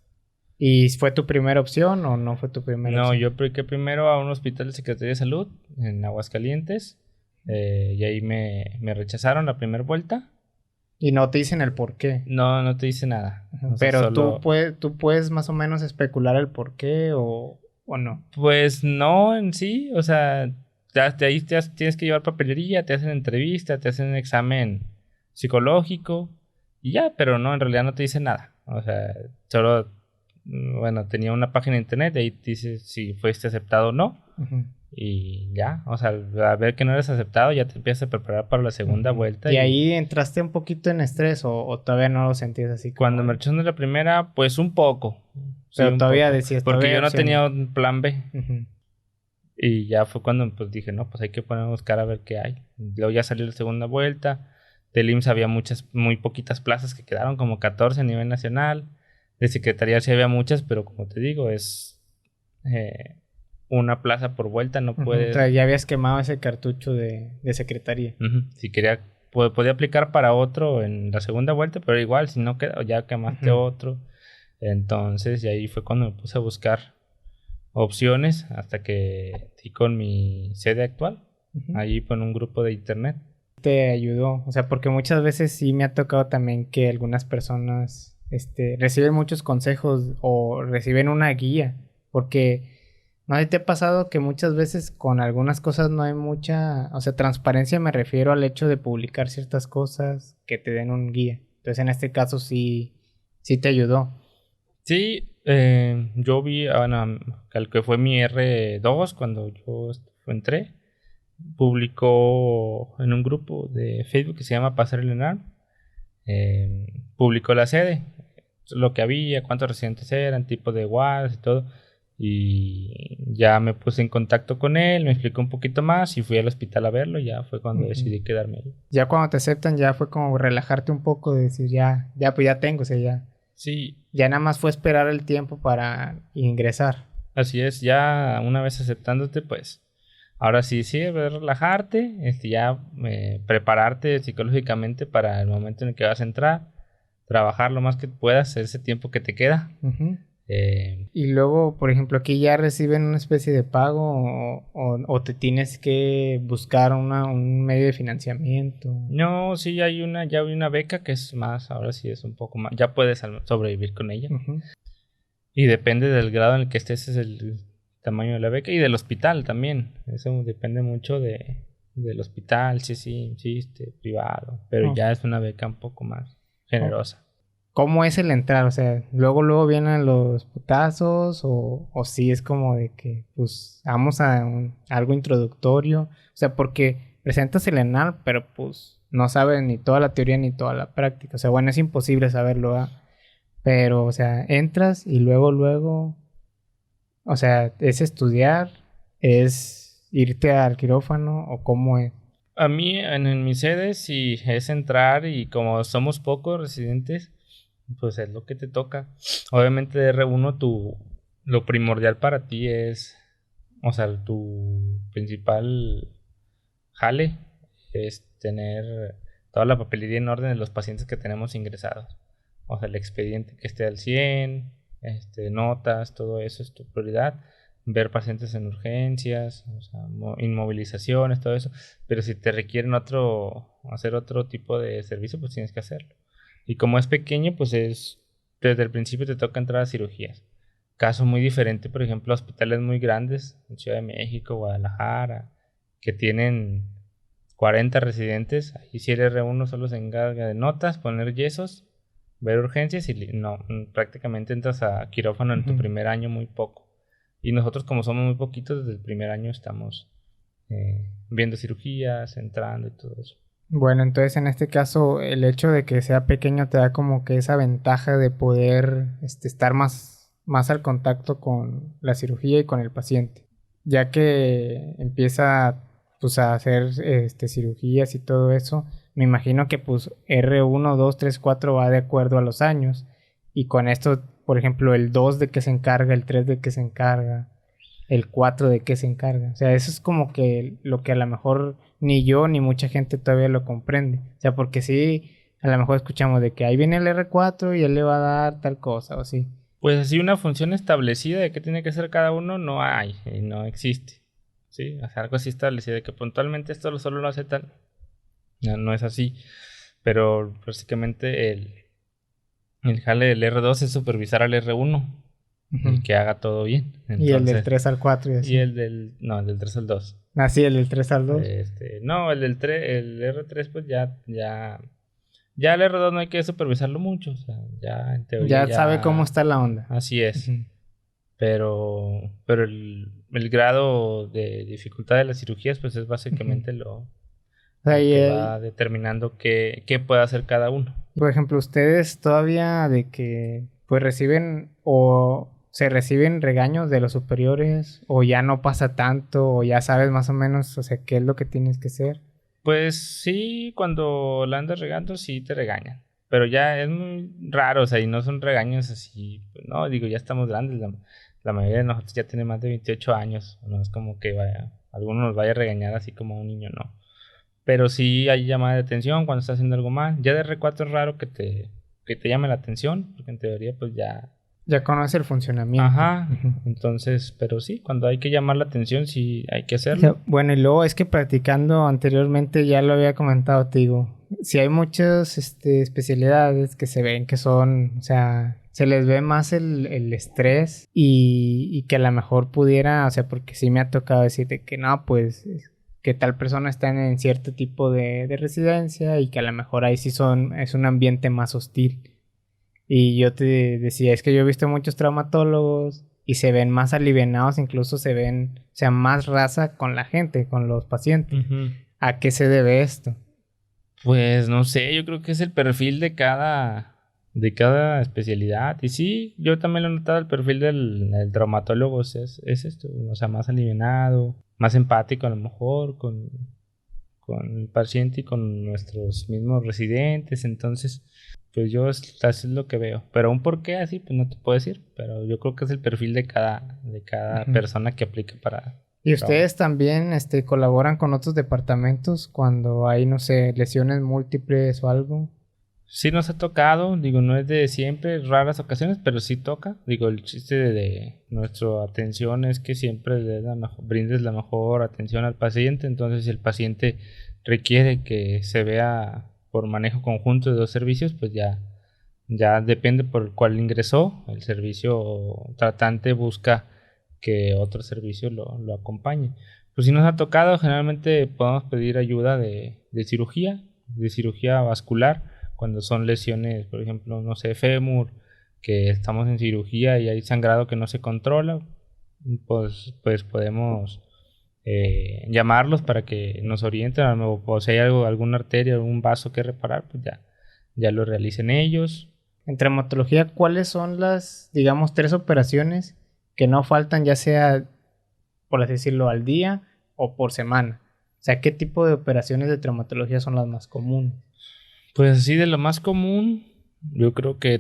¿Y fue tu primera opción o no fue tu primera opción? No, yo apliqué primero a un hospital de Secretaría de Salud en Aguascalientes y ahí me rechazaron la primera vuelta. Y no te dicen el por qué. No te dice nada. O sea, pero tú puedes más o menos especular el por qué o no. Pues no en sí, o sea, de ahí tienes que llevar papelería, te hacen entrevista, te hacen un examen psicológico y ya, pero no, en realidad no te dice nada. O sea, solo, bueno, tenía una página de internet y ahí dice si fuiste aceptado o no. Y ya, o sea, a ver que no eres aceptado, ya te empiezas a preparar para la segunda vuelta. ¿Y ahí entraste un poquito en estrés o todavía no lo sentías así? Cuando me rechazaron de la primera, pues un poco. Pero sí, todavía poco. decías... Porque todavía yo no tenía un plan B. Y ya fue cuando pues dije, no, pues hay que poner a buscar a ver qué hay. Luego ya salió la segunda vuelta. Del IMSS había muy poquitas plazas que quedaron, como 14 a nivel nacional. De Secretaría sí había muchas, pero como te digo, es... una plaza por vuelta, no puede... O sea, ya habías quemado ese cartucho de secretaría. Si quería, podía aplicar para otro en la segunda vuelta, pero igual, si no queda, ya quemaste otro. Entonces, y ahí fue cuando me puse a buscar opciones hasta que di con mi sede actual, allí con un grupo de internet. Te ayudó, o sea, porque muchas veces sí me ha tocado también que algunas personas reciben muchos consejos o reciben una guía, porque... ¿No te ha pasado que muchas veces con algunas cosas no hay mucha... O sea, transparencia me refiero al hecho de publicar ciertas cosas que te den un guía? Entonces, en este caso sí sí te ayudó. Sí, yo vi, bueno, al que fue mi R2 cuando yo entré, publicó en un grupo de Facebook que se llama Pasar el ENARM, publicó la sede, lo que había, cuántos residentes eran, tipo de guardas y todo. Y ya me puse en contacto con él, me explicó un poquito más y fui al hospital a verlo. Y ya fue cuando decidí quedarme ahí. Ya cuando te aceptan, ya fue como relajarte un poco, de decir, pues ya tengo, o sea, ya. Sí, Ya nada más fue esperar el tiempo para ingresar. así es, ya una vez aceptándote, pues ahora sí, sí, debes relajarte, ya prepararte psicológicamente para el momento en el que vas a entrar, trabajar lo más que puedas ese tiempo que te queda. Ujú. Eh, Y luego, por ejemplo, aquí ya reciben una especie de pago o te tienes que buscar un medio de financiamiento. no, sí, ya hay una beca que es más, ahora sí es un poco más, ya puedes sobrevivir con ella. Ujú. Y depende del grado en el que estés, es el tamaño de la beca y del hospital también. Eso depende mucho del hospital, si sí, privado. Pero Oh. ya es una beca un poco más generosa. ¿Cómo es el entrar? O sea, luego vienen los putazos o sí es como de que, pues, vamos a algo introductorio. O sea, porque presentas el ENAR, pero pues no sabes ni toda la teoría ni toda la práctica. O sea, bueno, es imposible saberlo, ¿ah? Pero, o sea, entras y luego, o sea, es estudiar, es irte al quirófano o cómo es. A mí, en mi sede, si es entrar y como somos pocos residentes, pues es lo que te toca. Obviamente de R1 lo primordial para ti es, o sea, tu principal jale es tener toda la papelería en orden de los pacientes que tenemos ingresados. O sea, el expediente que esté al 100, notas, todo eso es tu prioridad. Ver pacientes en urgencias, o sea, inmovilizaciones, todo eso. Pero si te requieren hacer otro tipo de servicio, pues tienes que hacerlo. Y como es pequeño, pues desde el principio te toca entrar a cirugías. Caso muy diferente, por ejemplo, hospitales muy grandes en Ciudad de México, Guadalajara, que tienen 40 residentes. Ahí si el R1 solo se encarga de notas, poner yesos, ver urgencias y no, prácticamente entras a quirófano en tu primer año muy poco. Y nosotros como somos muy poquitos, desde el primer año estamos viendo cirugías, entrando y todo eso. Bueno, entonces en este caso el hecho de que sea pequeño te da como que esa ventaja de poder estar más al contacto con la cirugía y con el paciente. Ya que empieza pues a hacer cirugías y todo eso, me imagino que pues R1, 2, 3, 4 va de acuerdo a los años. Y con esto, por ejemplo, el 2 de qué se encarga, el 3 de qué se encarga, el 4 de qué se encarga. O sea, eso es como que lo que a lo mejor ni yo ni mucha gente todavía lo comprende. O sea, porque sí, a lo mejor escuchamos de que ahí viene el R4 y él le va a dar tal cosa o así. Pues así una función establecida de qué tiene que hacer cada uno no hay y no existe. ¿Sí? O sea, algo así establecido de que puntualmente esto solo lo hace tal. No, no es así. Pero básicamente el jale del R2 es supervisar al R1 y que haga todo bien. Entonces, Y el del 3 al 4 y así. y el del 3 al 2. Ah, sí, el del 3 al 2. No, el R3 pues ya el R2 no hay que supervisarlo mucho. O sea, ya en teoría Ya sabe cómo está la onda. Así es. Pero el grado de dificultad de las cirugías pues es básicamente lo que va determinando qué puede hacer cada uno. Por ejemplo, ustedes todavía de que pues reciben o se reciben regaños de los superiores o ya no pasa tanto o ya sabes más o menos, o sea, qué es lo que tienes que hacer. Pues sí, cuando la andas regando sí te regañan, pero ya es muy raro, o sea, y no son regaños así, pues, no, digo, ya estamos grandes, la mayoría de nosotros ya tiene más de 28 años, no es como que alguno nos vaya a regañar así como a un niño, no. Pero sí hay llamada de atención cuando estás haciendo algo mal. Ya de R4 es raro que te llame la atención, porque en teoría pues ya conoce el funcionamiento. Ajá, entonces, pero sí, cuando hay que llamar la atención sí hay que hacerlo. Bueno, y luego es que practicando anteriormente ya lo había comentado, te digo, si hay muchas especialidades que se ven que son, o sea, se les ve más el estrés y que a lo mejor pudiera, o sea, porque sí me ha tocado decirte que no, pues que tal persona está en cierto tipo de residencia y que a lo mejor ahí sí es un ambiente más hostil. Y yo te decía, es que yo he visto muchos traumatólogos y se ven más alivianados, incluso se ven, o sea, más raza con la gente, con los pacientes. Ujú. ¿A qué se debe esto? Pues no sé, yo creo que es el perfil de cada especialidad. Y sí, yo también lo he notado, el perfil del traumatólogo es esto, o sea, más alivianado, más empático a lo mejor con el paciente y con nuestros mismos residentes. Entonces, pues yo así es lo que veo. Pero un por qué así, pues no te puedo decir. Pero yo creo que es el perfil de cada Ujú. persona que aplica para ¿Y trauma. ustedes también colaboran con otros departamentos cuando hay, no sé, lesiones múltiples o algo? Sí nos ha tocado, digo, no es de siempre, raras ocasiones, pero sí toca. Digo, el chiste de nuestra atención es que siempre brindes la mejor atención al paciente. Entonces, si el paciente requiere que se vea por manejo conjunto de dos servicios, pues ya depende por cuál ingresó. El servicio tratante busca que otro servicio lo acompañe. Pues si nos ha tocado, generalmente podemos pedir ayuda de cirugía vascular cuando son lesiones, por ejemplo, no sé, fémur, que estamos en cirugía y hay sangrado que no se controla, pues podemos llamarlos para que nos orienten, o si hay alguna arteria, algún vaso que reparar, pues ya lo realicen ellos. En traumatología, ¿cuáles son las, digamos, 3 operaciones que no faltan, ya sea, por así decirlo, al día o por semana? O sea, ¿qué tipo de operaciones de traumatología son las más comunes? Pues así de lo más común, yo creo que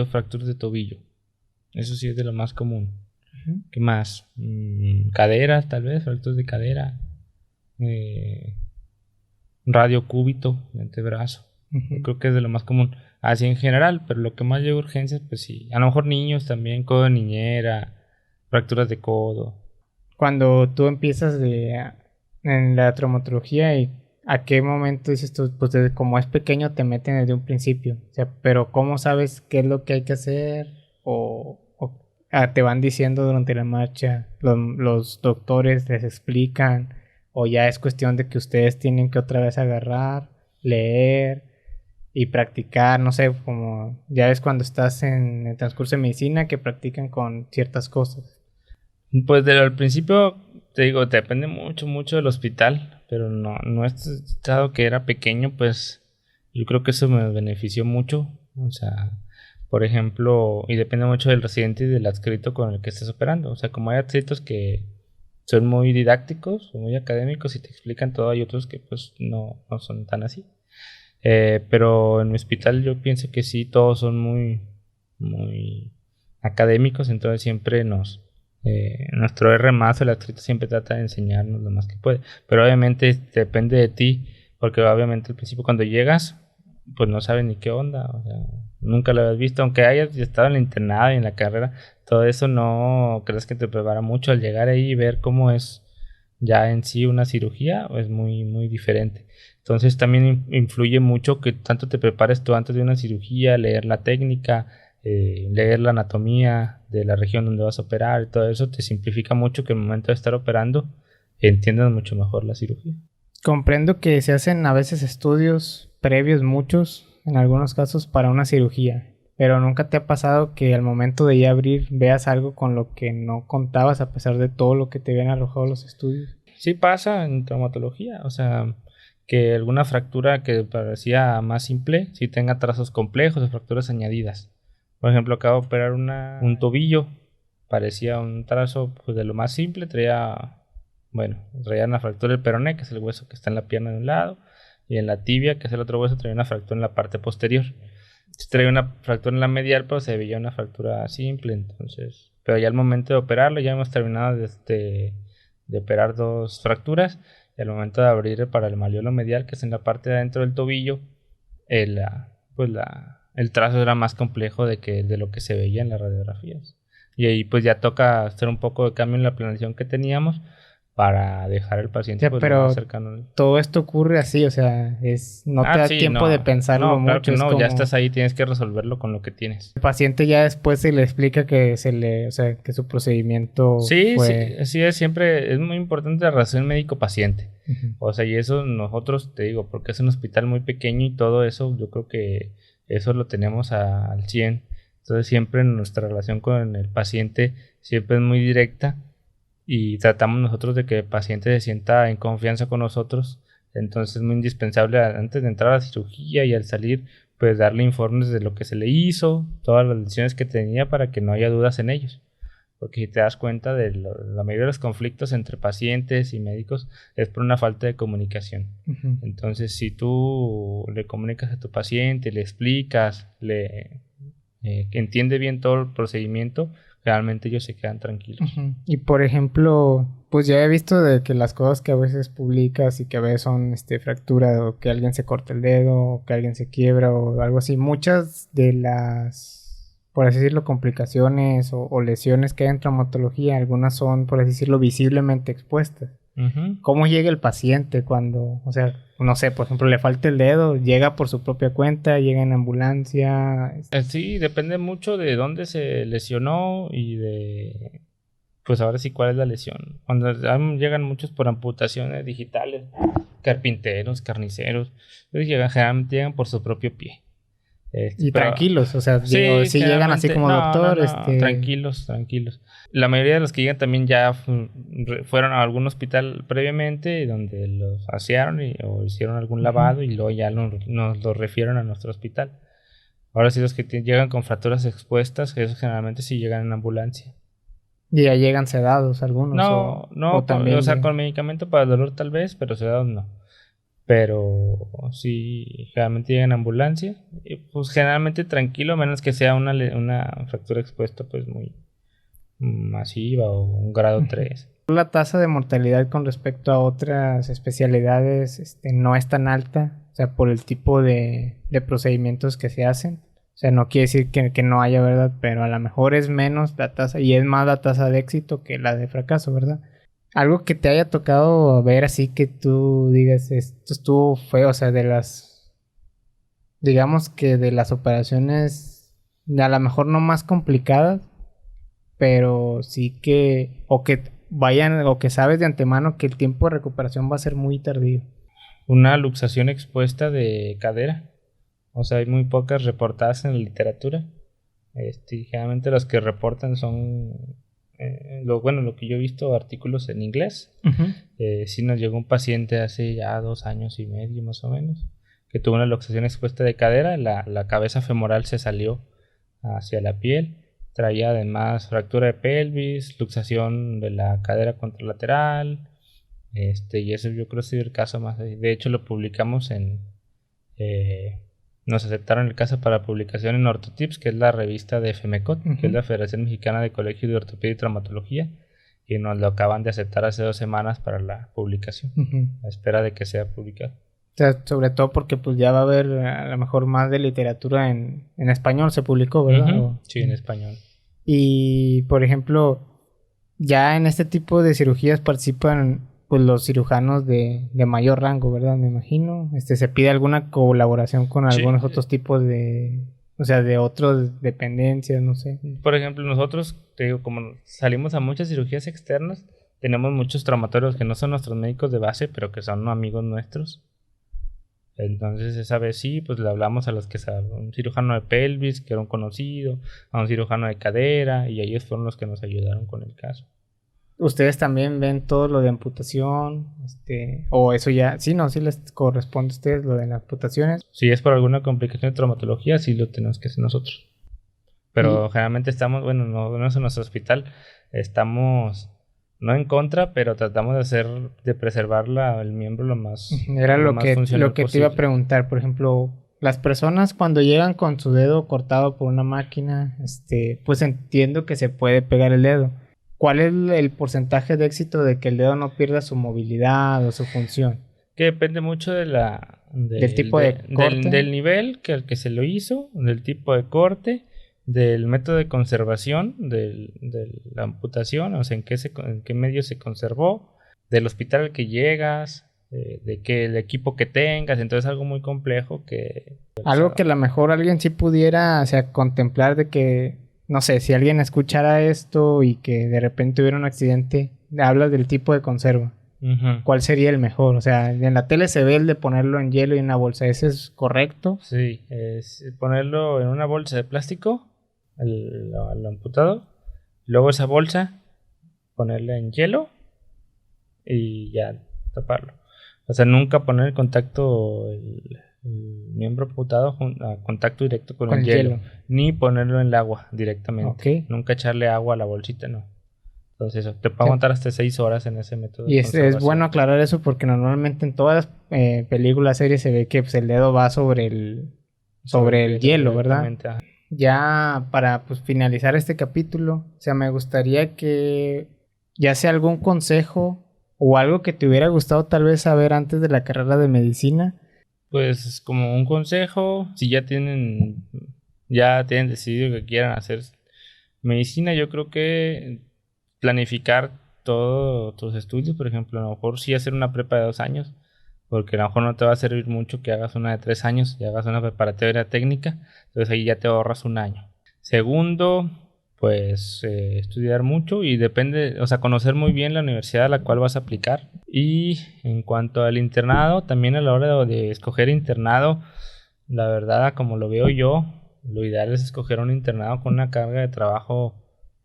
fracturas de tobillo. Eso sí es de lo más común. Ujú. ¿Qué más? Caderas, tal vez, fracturas de cadera. Radiocúbito, de antebrazo. Yo creo que es de lo más común. Así en general, pero lo que más llega a urgencias, pues sí. A lo mejor niños también, codo de niñera, fracturas de codo. Cuando tú empiezas en la traumatología, ¿y a qué momento dices tú, pues como es pequeño te meten desde un principio? O sea, pero ¿cómo sabes qué es lo que hay que hacer? ¿O te van diciendo durante la marcha, los doctores les explican? ¿O ya es cuestión de que ustedes tienen que otra vez agarrar, leer y practicar? No sé, como ya ves cuando estás en el transcurso de medicina que practican con ciertas cosas. Pues al principio, te digo, depende mucho, mucho del hospital. Pero no es estado que era pequeño, pues yo creo que eso me benefició mucho. O sea, por ejemplo, y depende mucho del residente y del adscrito con el que estés operando. O sea, como hay adscritos que son muy didácticos o muy académicos y te explican todo, hay otros que pues no son tan así. Pero en mi hospital yo pienso que sí, todos son muy, muy académicos, entonces siempre nuestro R más o el adscrito siempre trata de enseñarnos lo más que puede. Pero obviamente depende de ti, porque obviamente al principio cuando llegas, pues no sabes ni qué onda, o sea, nunca lo habías visto, aunque hayas estado en la internada y en la carrera, todo eso no crees que te prepara mucho al llegar ahí y ver cómo es ya en sí una cirugía, es muy, muy diferente. Entonces también influye mucho que tanto te prepares tú antes de una cirugía, leer la técnica, leer la anatomía de la región donde vas a operar, y todo eso te simplifica mucho que al momento de estar operando entiendas mucho mejor la cirugía. Comprendo que se hacen a veces estudios previos, muchos, en algunos casos, para una cirugía. Pero nunca te ha pasado que al momento de ya abrir veas algo con lo que no contabas a pesar de todo lo que te habían arrojado los estudios. Sí pasa en traumatología, o sea, que alguna fractura que parecía más simple, sí tenga trazos complejos o fracturas añadidas. Por ejemplo, acabo de operar un tobillo, parecía un trazo pues, de lo más simple, traía una fractura del peroné, que es el hueso que está en la pierna de un lado, y en la tibia, que es el otro hueso, traía una fractura en la parte posterior. Traía una fractura en la medial, pero se veía una fractura simple, entonces. Pero ya al momento de operarlo, ya hemos terminado de operar 2 fracturas, y al momento de abrir para el malleolo medial, que es en la parte de adentro del tobillo, el trazo era más complejo de lo que se veía en las radiografías. Y ahí pues ya toca hacer un poco de cambio en la planeación que teníamos para dejar al paciente pues, lo Pero más cercano. todo esto ocurre así, o sea, no te da Sí, tiempo de pensarlo no, claro mucho. que Es no, como ya estás ahí, tienes que resolverlo con lo que tienes. el paciente ya después se le explica que o sea, que su procedimiento Sí, fue. sí es siempre, es muy importante la relación médico-paciente. Ujú. O sea, y eso nosotros, te digo, porque es un hospital muy pequeño y todo eso, yo creo que eso lo tenemos al 100. Entonces siempre nuestra relación con el paciente siempre es muy directa y tratamos nosotros de que el paciente se sienta en confianza con nosotros. Entonces es muy indispensable antes de entrar a la cirugía y al salir, pues darle informes de lo que se le hizo, todas las lesiones que tenía para que no haya dudas en ellos. Porque si te das cuenta de la mayoría de los conflictos entre pacientes y médicos es por una falta de comunicación. Ujú. Entonces, si tú le comunicas a tu paciente, le explicas, que entiende bien todo el procedimiento, realmente ellos se quedan tranquilos. Ujú. Y por ejemplo, pues ya he visto de que las cosas que a veces publicas y que a veces son fractura o que alguien se corta el dedo o que alguien se quiebra o algo así, muchas de las, por así decirlo, complicaciones o lesiones que hay en traumatología, algunas son, por así decirlo, visiblemente expuestas. Uh-huh. ¿Cómo llega el paciente cuando, o sea, no sé, por ejemplo, le falta el dedo, llega por su propia cuenta, llega en ambulancia? Sí, depende mucho de dónde se lesionó y de, pues ahora sí, cuál es la lesión. Cuando llegan muchos por amputaciones digitales, carpinteros, carniceros, ellos generalmente llegan por su propio pie. Y Pero tranquilos, o sea, sí, digo, si llegan así generalmente, como doctor, tranquilos. La mayoría de los que llegan también ya fueron a algún hospital previamente donde los asearon o hicieron algún lavado y luego ya nos los refieren a nuestro hospital. Ahora sí, los que llegan con fracturas expuestas, esos generalmente sí llegan en ambulancia. Y ya llegan sedados algunos No, o también o sea, con medicamento para el dolor tal vez, pero sedados no. Pero sí, generalmente llegan en ambulancia. Y pues generalmente tranquilo, a menos que sea una fractura expuesta pues muy masiva o un grado 3. La tasa de mortalidad con respecto a otras especialidades no es tan alta, o sea, por el tipo de procedimientos que se hacen. O sea, no quiere decir que no haya, ¿verdad? Pero a lo mejor es menos la tasa y es más la tasa de éxito que la de fracaso, ¿verdad? Algo que te haya tocado ver así que tú digas, esto estuvo feo, o sea, digamos que de las operaciones, a lo mejor no más complicadas, pero sí que, o que vayan, o que sabes de antemano que el tiempo de recuperación va a ser muy tardío. Una luxación expuesta de cadera. O sea, hay muy pocas reportadas en la literatura. Generalmente los que reportan son lo que yo he visto, artículos en inglés. Sí nos llegó un paciente hace ya 2 años y medio más o menos, que tuvo una luxación expuesta de cadera, la cabeza femoral se salió hacia la piel, traía además fractura de pelvis, luxación de la cadera contralateral, y eso yo creo que es el caso más, de hecho lo publicamos nos aceptaron el caso para publicación en Orthotips, que es la revista de FEMECOT, que es la Federación Mexicana de Colegios de Ortopedia y Traumatología, y nos lo acaban de aceptar hace 2 semanas para la publicación, a espera de que sea publicado. O sea, sobre todo porque pues ya va a haber a lo mejor más de literatura en español, se publicó, ¿verdad? Sí, en español. Y, por ejemplo, ya en este tipo de cirugías participan pues los cirujanos de mayor rango, ¿verdad? Me imagino. Se pide alguna colaboración con algunos otros tipos de, o sea, de otras dependencias, no sé. Por ejemplo, nosotros, te digo, como salimos a muchas cirugías externas, tenemos muchos traumatólogos que no son nuestros médicos de base, pero que son amigos nuestros. Entonces esa vez sí, pues le hablamos a los que saben, un cirujano de pelvis, que era un conocido, a un cirujano de cadera, y ellos fueron los que nos ayudaron con el caso. ¿Ustedes también ven todo lo de amputación? O eso ya, sí les corresponde a ustedes lo de las amputaciones. Si es por alguna complicación de traumatología, sí lo tenemos que hacer nosotros. Pero generalmente estamos, bueno, no es en nuestro hospital, estamos no en contra, pero tratamos de preservar el miembro lo más Era lo que posible. Te iba a preguntar, por ejemplo, las personas cuando llegan con su dedo cortado por una máquina, pues entiendo que se puede pegar el dedo. ¿Cuál es el porcentaje de éxito de que el dedo no pierda su movilidad o su función? Que depende mucho del tipo de corte, del nivel al que se lo hizo, del tipo de corte, del método de conservación de la amputación, o sea, en qué medio se conservó, del hospital al que llegas, de que el equipo que tengas. Entonces algo muy complejo que a lo mejor alguien sí pudiera, o sea, contemplar de que, no sé, si alguien escuchara esto y que de repente hubiera un accidente, hablas del tipo de conserva. ¿Cuál sería el mejor? O sea, en la tele se ve el de ponerlo en hielo y en una bolsa. ¿Ese es correcto? Sí, es ponerlo en una bolsa de plástico, al amputado. Luego esa bolsa, ponerla en hielo y ya taparlo. O sea, nunca poner el contacto, el miembro amputado a contacto directo con el hielo. Ni ponerlo en el agua directamente. Okay. Nunca echarle agua a la bolsita, no. Entonces eso, te puede aguantar hasta 6 horas en ese método. Y es bueno aclarar eso porque normalmente en todas las películas, series se ve que pues, el dedo va sobre el hielo, ¿verdad? Ajá. Ya para pues, finalizar este capítulo, o sea, me gustaría que ya sea algún consejo o algo que te hubiera gustado tal vez saber antes de la carrera de medicina. Pues como un consejo, si ya tienen decidido que quieran hacer medicina, yo creo que planificar todos tus estudios, por ejemplo, a lo mejor sí hacer una prepa de 2 años, porque a lo mejor no te va a servir mucho que hagas una de 3 años y hagas una preparatoria técnica, entonces ahí ya te ahorras 1 año. Segundo, pues estudiar mucho y depende, o sea, conocer muy bien la universidad a la cual vas a aplicar. Y en cuanto al internado, también a la hora de escoger internado, la verdad, como lo veo yo, lo ideal es escoger un internado con una carga de trabajo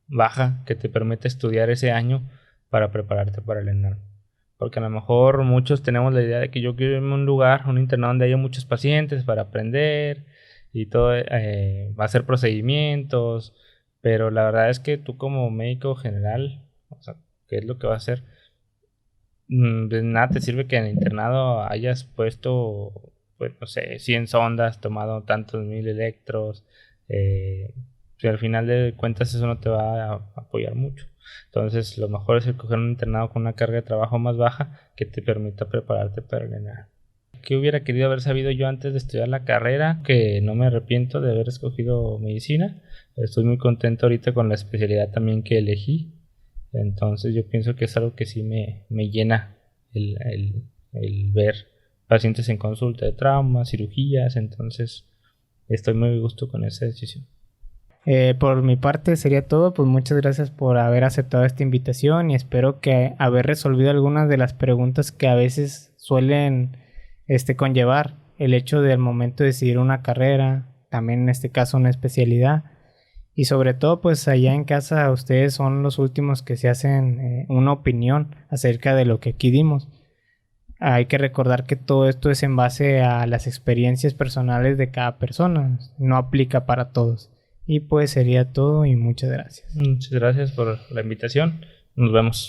baja que te permite estudiar ese año para prepararte para el ENARM. Porque a lo mejor muchos tenemos la idea de que yo quiero irme a un lugar, un internado donde haya muchos pacientes para aprender y todo, hacer procedimientos, pero la verdad es que tú como médico general, o sea, ¿qué es lo que va a hacer? De nada te sirve que en el internado hayas puesto, pues no sé, 100 sondas, tomado tantos mil electros, si al final de cuentas eso no te va a apoyar mucho. Entonces lo mejor es escoger un internado con una carga de trabajo más baja que te permita prepararte para el ENARM. ¿Qué hubiera querido haber sabido yo antes de estudiar la carrera? Que no me arrepiento de haber escogido medicina. Estoy muy contento ahorita con la especialidad también que elegí. Entonces yo pienso que es algo que sí me llena el ver pacientes en consulta de trauma, cirugías. Entonces estoy muy a gusto con esa decisión. Por mi parte sería todo, pues muchas gracias por haber aceptado esta invitación y espero que haber resolvido algunas de las preguntas que a veces suelen conllevar el hecho del momento de decidir una carrera, también en este caso una especialidad. Y sobre todo, pues allá en casa ustedes son los últimos que se hacen una opinión acerca de lo que aquí dimos. Hay que recordar que todo esto es en base a las experiencias personales de cada persona, no aplica para todos. Y pues sería todo y muchas gracias. Muchas gracias por la invitación. Nos vemos.